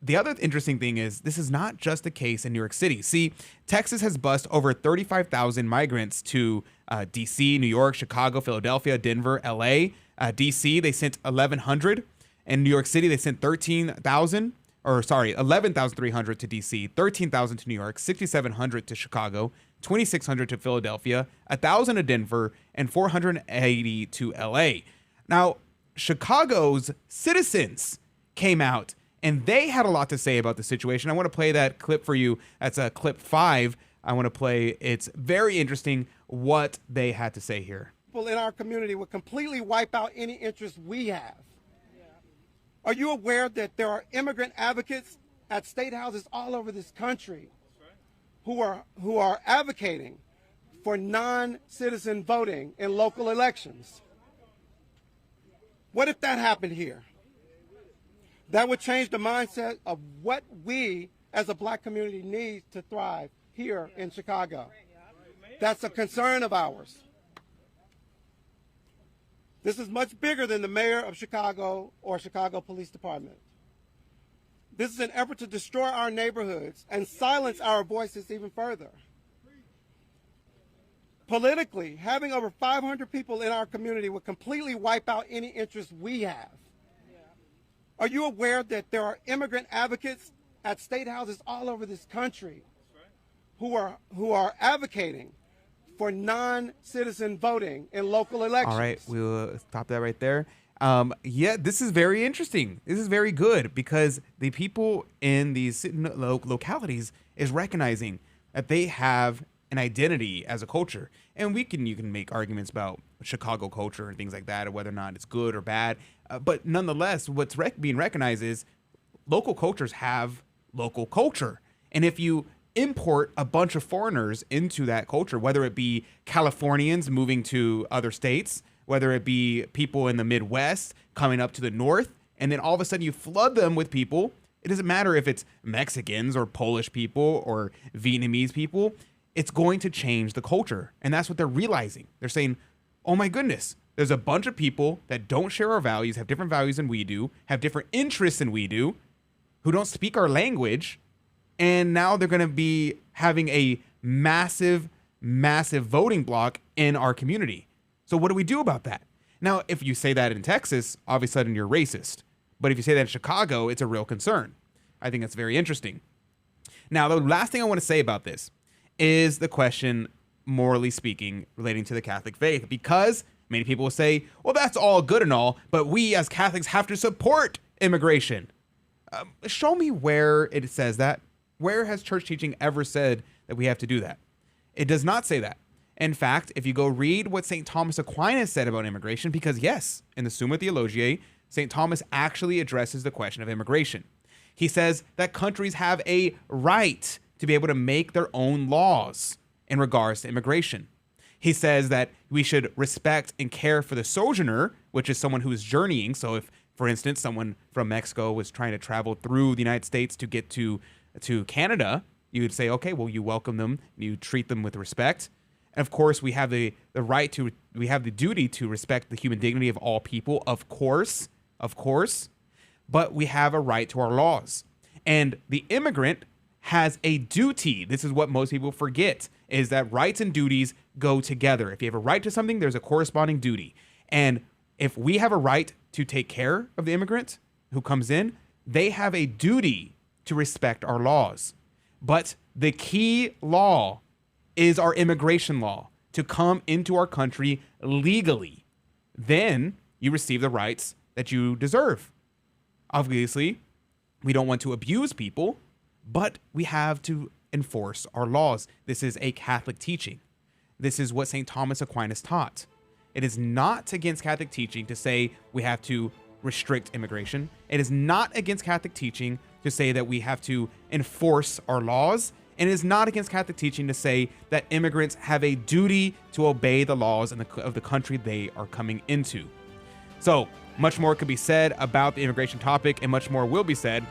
the other interesting thing is this is not just the case in New York City. See, Texas has bused over 35,000 migrants to D.C., New York, Chicago, Philadelphia, Denver, L.A. D.C., they sent 1,100. In New York City, they sent 11,300 to D.C., 13,000 to New York, 6,700 to Chicago, 2,600 to Philadelphia, 1,000 to Denver, and 480 to L.A. Now, Chicago's citizens came out, and they had a lot to say about the situation. I want to play that clip for you. That's clip 5. I want to play. It's very interesting what they had to say here. People in our community would completely wipe out any interest we have. Are you aware that there are immigrant advocates at state houses all over this country who are advocating for non-citizen voting in local elections? What if that happened here? That would change the mindset of what we as a black community need to thrive here in Chicago. That's a concern of ours. This is much bigger than the mayor of Chicago or Chicago Police Department. This is an effort to destroy our neighborhoods and silence our voices even further. Politically, having over 500 people in our community would completely wipe out any interest we have. Are you aware that there are immigrant advocates at state houses all over this country who are advocating for non-citizen voting in local elections? All right, we'll stop that right there. Yeah, this is very interesting. This is very good because the people in these localities is recognizing that they have an identity as a culture. And you can make arguments about Chicago culture and things like that, or whether or not it's good or bad. But nonetheless, what's being recognized is local cultures have local culture. And if you import a bunch of foreigners into that culture, whether it be Californians moving to other states, whether it be people in the Midwest coming up to the north, and then all of a sudden you flood them with people. It doesn't matter if it's Mexicans or Polish people or Vietnamese people. It's going to change the culture. And that's what they're realizing. They're saying, oh my goodness, there's a bunch of people that don't share our values, have different values than we do, have different interests than we do, who don't speak our language. And now they're going to be having a massive, massive voting block in our community. So what do we do about that? Now, if you say that in Texas, all of a sudden you're racist. But if you say that in Chicago, it's a real concern. I think that's very interesting. Now, the last thing I want to say about this is the question, morally speaking, relating to the Catholic faith. Because many people will say, well, that's all good and all, but we as Catholics have to support immigration. Show me where it says that. Where has church teaching ever said that we have to do that? It does not say that. In fact, if you go read what St. Thomas Aquinas said about immigration, because yes, in the Summa Theologiae, St. Thomas actually addresses the question of immigration. He says that countries have a right to be able to make their own laws in regards to immigration. He says that we should respect and care for the sojourner, which is someone who is journeying. So if, for instance, someone from Mexico was trying to travel through the United States to get to Canada, you would say, okay, well, you welcome them, you treat them with respect. And of course, we have the duty to respect the human dignity of all people, of course, but we have a right to our laws. And the immigrant has a duty. This is what most people forget, is that rights and duties go together. If you have a right to something, there's a corresponding duty. And if we have a right to take care of the immigrant who comes in, they have a duty to respect our laws. But the key law is our immigration law, to come into our country legally. Then you receive the rights that you deserve. Obviously, we don't want to abuse people, but we have to enforce our laws. This is a Catholic teaching. This is what St. Thomas Aquinas taught. It is not against Catholic teaching to say we have to restrict immigration. It is not against Catholic teaching to say that we have to enforce our laws. And it is not against Catholic teaching to say that immigrants have a duty to obey the laws of the country they are coming into. So much more could be said about the immigration topic, and much more will be said